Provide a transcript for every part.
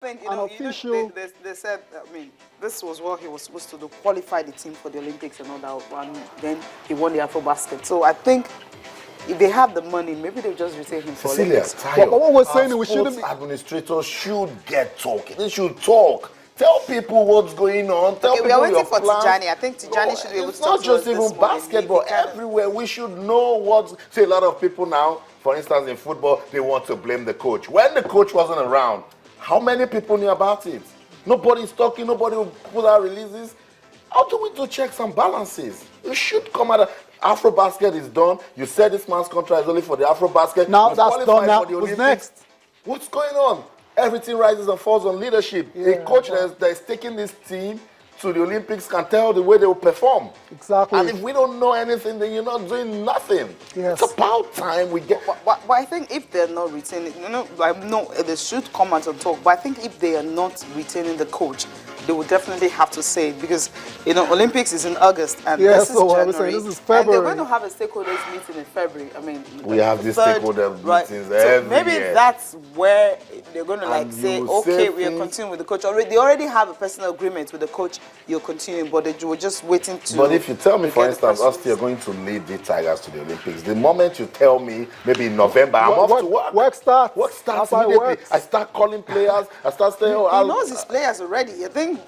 think, an official. They said, I mean, this was what he was supposed to do, qualify the team for the Olympics and all that, and then he won the AfroBasket. So I think if they have the money, maybe they'll just retain him for Cecilia, Olympics. Tayo, But what we're saying is we sports shouldn't be. administrators should get talking. They should talk. Tell people what's going on. Tell Okay, people we are waiting your for plans. Tijani. I think Tijani should be able to It's talk not to just us this even morning. basketball. He kind of- Everywhere we should know what's. See, a lot of people now, for instance, in football, they want to blame the coach. When the coach wasn't around, how many people knew about it? Nobody's talking. Nobody will put out releases. How do we do checks and balances? You should come out. AfroBasket is done. You said this man's contract is only for the AfroBasket. Now You that's qualified done. Now for the what's Olympics. next? What's going on? Everything rises and falls on leadership. Yeah, A coach that is taking this team to the Olympics can tell the way they will perform. Exactly. And if we don't know anything, then you're not doing nothing. Yes. It's about time we get. But I think if they're not retaining, they should come out and talk. But I think if they are not retaining the coach, they will definitely have to say it because Olympics is in August and Yeah, this is so what January. I'm saying, this is And they're February. going to have a stakeholders meeting in February. I mean, We have these third, stakeholder right. meetings So every maybe year. that's where they're going to And say, you will say okay, we are things- continuing with the coach. They already have a personal agreement with the coach. You're continuing, but they were just waiting to. But if you tell me, for get the instance, us persons. you're going to lead the Tigers to the Olympics, the moment you tell me, maybe in November, I'm off to work. Work starts. Work starts That's how it immediately. works. I start calling players. I start saying, He knows his players already. I think.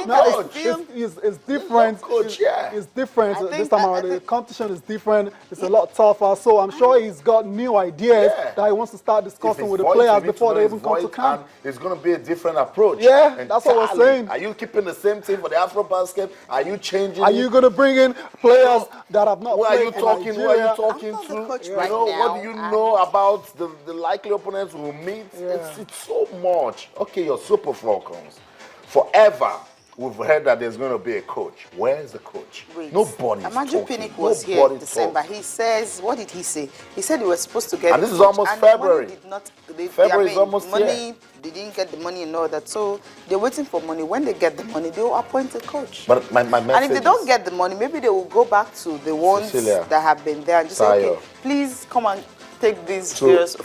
It's different. Coach, yeah. It's different. I This think- time I around, the think- competition is different. It's a lot tougher. So I'm sure he's got new ideas Yeah. that he wants to start If discussing his with the voice, players you need to before know they his even come to voice, camp. and it's going to be a different approach. Yeah, And that's what we're Charlie, saying. Are you keeping the same thing for the AfroBasket? Are you changing? Are it? you going to bring in players that have not Who are played you for talking? Who are Nigeria? you talking I'm not to? the coach You right know, now. what do you know about the likely opponents we'll meet? Yeah. It's so much. Okay, your Super Falcons. Forever, we've heard that there's going to be a coach. Where's the coach? Wait. Nobody's Imagine talking. Pinnick was here Nobody in December. talks. He says, what did he say? He said he was supposed to get. And a this is coach, almost and the money February. did not. February is almost money. here. They didn't get the money and all that. So they're waiting for money. When they get the money, they will appoint a coach. But my message And if they don't is- get the money, maybe they will go back to the ones Cecilia, that have been there and just say, Tayo. okay, please come and take these to players.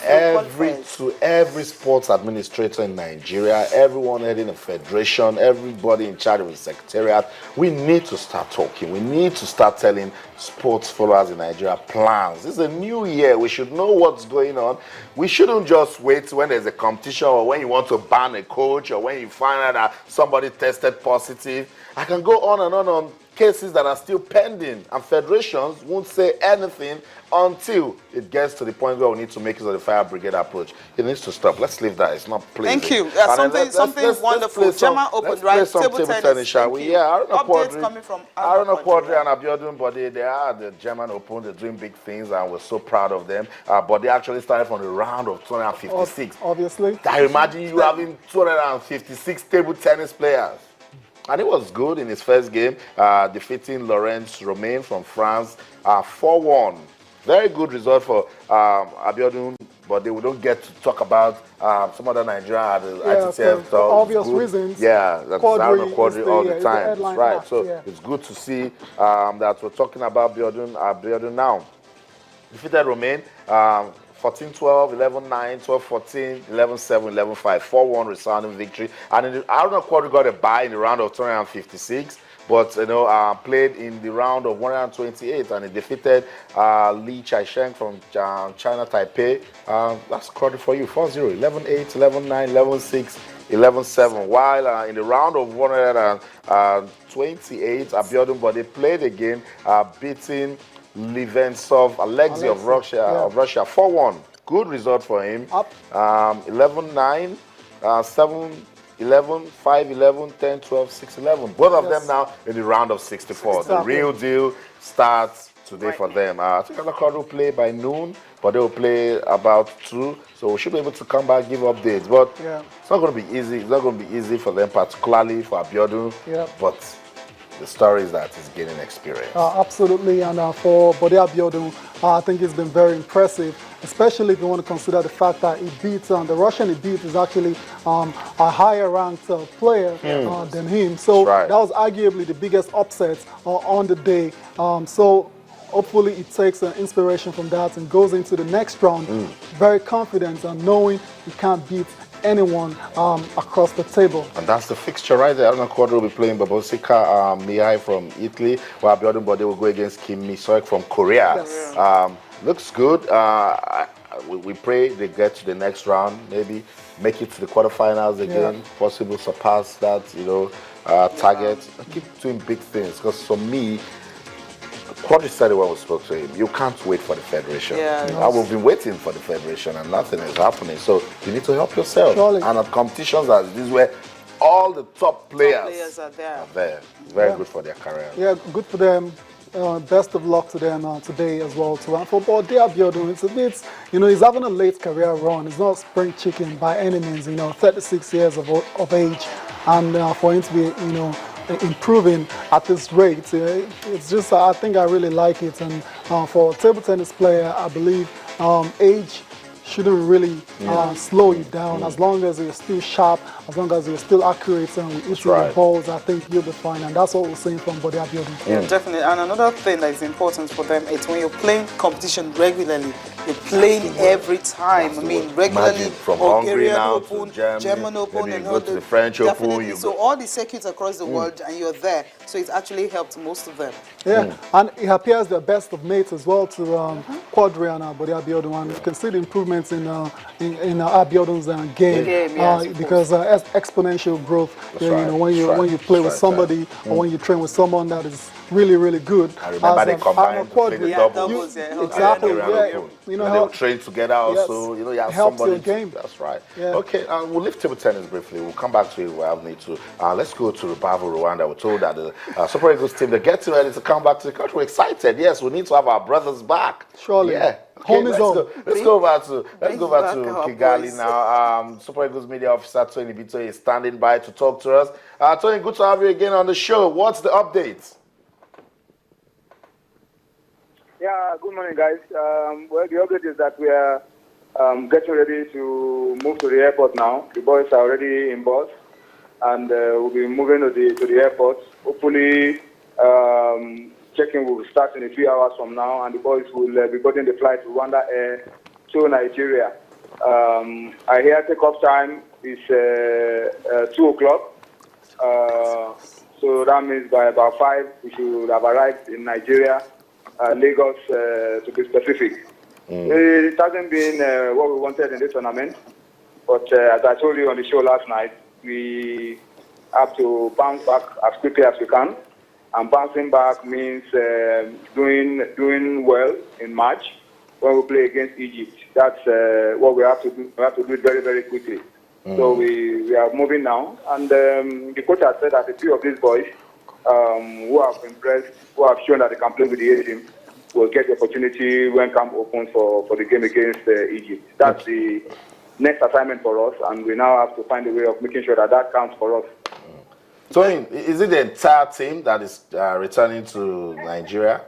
every sports administrator in Nigeria, everyone heading a federation, everybody in charge of the secretariat, we need to start talking. We need to start telling sports followers in Nigeria plans. This is a new year. We should know what's going on. We shouldn't just wait when there's a competition or when you want to ban a coach or when you find out that somebody tested positive. I can go on cases that are still pending, and federations won't say anything until it gets to the point where we need to make use of the fire brigade approach. It needs to stop. Let's leave that. It's not pleasing. Thank you. And then Something wonderful. play some- German Open, let's right? play some Table tennis. shall Thank we? you. Yeah, Updates coming from Aaron Aaron Quadri and Abiodun Bode, they are the German Open. They're doing big things, and we're so proud of them. But they actually started from the round of 256. Obviously. I imagine you having 256 table tennis players. And it was good in his first game, defeating Laurence Romain from France 4-1. Very good result for Abiodun, but they don't get to talk about some other Nigerian at the ITTF. for obvious reasons. Yeah, that's Aaron Quadri all the is time. headline Right, act, so yeah. it's good to see that we're talking about Abiodun now. Defeated Romain 14-12, 11-9, 12-14, 11-7, 11-5, 4-1 resounding victory. And Aaron Quadri got a bye in the round of 256, but played in the round of 128, and he defeated Li Chaisheng from China Taipei. That's Quadri for you, 4-0, 11-8, 11-9, 11-6, 11-7. While in the round of 128, Abiodun Bode played again, beating Livensov Alexei of Russia 4-1. Good result for him. 11-9, 7-11, 5-11, 10-12, 6-11. Both of them now in the round of 64. The real deal starts today for them. I think Alakar will play by noon, but they will play about 2. So we should be able to come back, give updates. But it's not going to be easy. It's not going to be easy for them, particularly for Abiodun. But the story is that he's gaining experience. Absolutely, and for Bode Abiodun, I think it's been very impressive, especially if you want to consider the fact that he beats, the Russian he beat is actually a higher ranked player than him. So that was arguably the biggest upset on the day. So hopefully it takes an inspiration from that and goes into the next round very confident and knowing he can't beat anyone across the table. And that's the fixture right there. Aruna Quadro will be playing Babosika Mihai from Italy, while Abiodun Bode will go against Kim Mi-seok from Korea. Yes. Looks good. We pray they get to the next round, maybe make it to the quarterfinals again, possibly surpass that, target. Keep doing big things, because for me, Quadri said it when we spoke to him, you can't wait for the federation. We've been waiting for the federation and nothing is happening. So you need to help yourself. Surely. And at competitions as this, where all the top players are there. It's very good for their career. Yeah, good for them. Best of luck to them today as well. For Bode Abiodun, it's a bit, he's having a late career run. He's not spring chicken by any means, 36 years of age. And for him to be, improving at this rate, it's just, I think I really like it. And for a table tennis player, I believe age shouldn't really slow you down. As long as you're still sharp, as long as you're still accurate and hitting the balls, I think you'll be fine. And that's what we're seeing from Bode Abiodun. Yeah, definitely. And another thing that is important for them is when you're playing competition regularly, you're playing every time. I mean, regularly, from Hungarian now Open, to German Open, maybe and you all go to the French Open. So all the circuits across the world, and you're there. So it's actually helped most of them. Yeah, and it appears they're best of mates as well to Quadri and Bode Abiodun. And you can see the improvements in Abiodun's game, because exponential growth. When you play with somebody or when you train with someone that is really, really good. I remember they combined to play the doubles. Exactly. They'll train together also. You have helps somebody. your game. That's right. Yeah. Okay, we'll leave table tennis briefly. We'll come back to it where I need to. Let's go to Rubavu, Rwanda. We're told that the Super Eagles team, they're getting ready to come back to the country. We're excited. Yes, we need to have our brothers back. Surely. Yeah. Okay, Home is home. Let's go back to Kigali now. Super Eagles media officer Toyin Ibitoye is standing by to talk to us. Toyin, good to have you again on the show. What's the update? Yeah, good morning, guys. Well, the update is that we are getting ready to move to the airport now. The boys are already in bus, and we'll be moving to the airport. Hopefully, check-in will start in a few hours from now, and the boys will be boarding the flight to Rwanda Air to Nigeria. I hear takeoff time is 2 o'clock. So that means by about 5, we should have arrived in Nigeria, Lagos to be specific. It hasn't been what we wanted in this tournament, but as I told you on the show last night, we have to bounce back as quickly as we can. And bouncing back means doing well in March when we play against Egypt. That's what we have to do. We have to do it very, very quickly. So we are moving now. And the coach has said that a few of these boys who have impressed, who have shown that they can play with the A team, will get the opportunity when camp opens for the game against Egypt. That's the next assignment for us, and we now have to find a way of making sure that counts for us. Toyin, is it the entire team that is returning to Nigeria?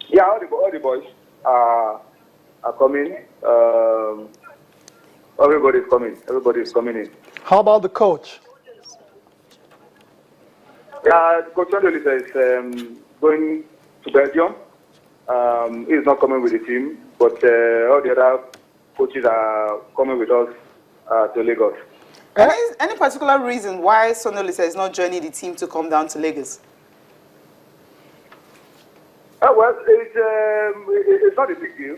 Yeah, all the boys are coming. Everybody's coming. Everybody's coming in. How about the coach? Yeah, Coach Andolisa is going to Belgium. He's not coming with the team, but all the other coaches are coming with us to Lagos. Any particular reason why Sonolisa is not joining the team to come down to Lagos? Well, it's not a big deal.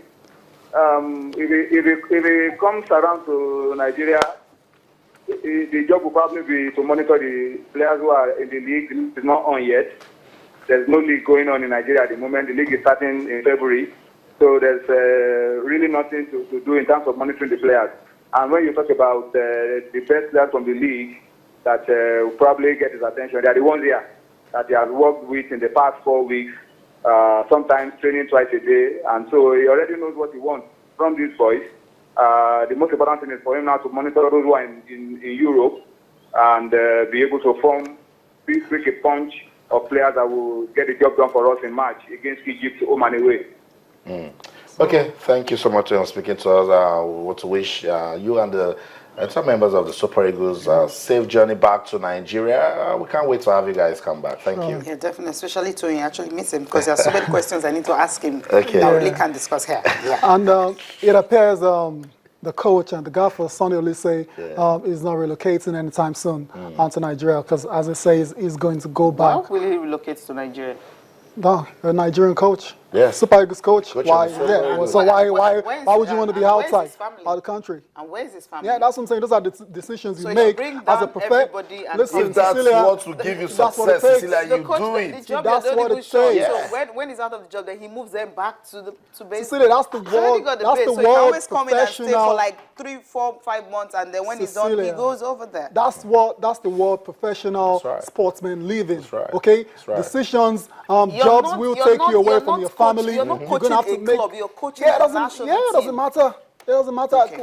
If he comes around to Nigeria, the job will probably be to monitor the players who are in the league. The league is not on yet. There's no league going on in Nigeria at the moment. The league is starting in February. So there's really nothing to do in terms of monitoring the players. And when you talk about the best players from the league that will probably get his attention, they are the ones here that he has worked with in the past 4 weeks, sometimes training twice a day. And so he already knows what he wants from these boys. The most important thing is for him now to monitor those who are in Europe and be able to form quick a punch of players that will get the job done for us in March against Egypt home and away. Okay, thank you so much for speaking to us. We want to wish you and the entire members of the Super Eagles a safe journey back to Nigeria. We can't wait to have you guys come back. Thank you. Yeah, definitely, especially Toyin. Actually miss him because there are so many questions I need to ask him Okay. that we really can't discuss here. Yeah. And it appears the the coach and the gaffer, Sonny Olise, is not relocating anytime soon to Nigeria because, as he says, he's going to go Why back. will he relocate to Nigeria? No, a Nigerian coach. Yes. Super Eagles coach. Coach Why? of the Super Yeah. Eagles. So why would you want to be and where's outside his family? of the country? And where's his family? Yeah, that's what I'm saying. Those are the decisions So you you make bring as a down professional. everybody and Listen, If that's Cecilia, what will give you that's what it success, takes. Cecilia, the you coach, do the it. job That's you're what doing it sure. takes. So when he's out of the job, then he moves them back to base. Cecilia, that's the I already world. got the That's base, the so he can world always come in and stay for professional. like 3, 4, 5 months, and then when he's done, he Cecilia, goes over there. That's the world professional That's right. sportsman living. That's right. Okay, That's right. decisions, You're jobs not- will you're take not- you away you're from not your coach- family. you're not You're coaching gonna have a to make. club, you're coaching Yeah, a it doesn't. national Yeah, it doesn't team. matter. It doesn't matter. Okay.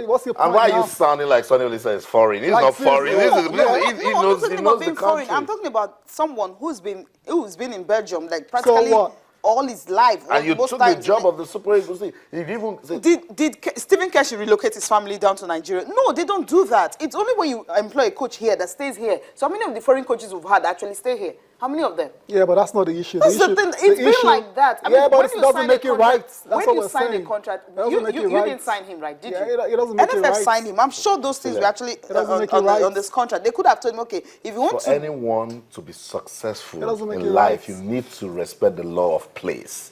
What's your point And why are now? you sounding like Sonny Olise is foreign? He's Like, not foreign. seriously. This is, No, he I'm not knows, talking he about knows the being foreign. country. I'm talking about someone who's been in Belgium like practically what? all his life. And you most took the times, job of the Super Eagles. He even said, Did Stephen Keshi relocate his family down to Nigeria? No, they don't do that. It's only when you employ a coach here that stays here. So how many of the foreign coaches we've had actually stay here? How many of them? Yeah, but that's not the issue. That's the thing. It's been like that. I mean, Yeah, but when it you doesn't sign make a it contract- right. That's when what you we're sign saying. a contract, It doesn't you make it didn't right. sign him, right? Did Yeah, you? it doesn't make it NFF right. signed him. I'm sure those things Yeah. were actually doesn't make it right. on this contract. They could have told him, okay, if you want for to anyone to be successful It doesn't make in it life, right. you need to respect the law of place.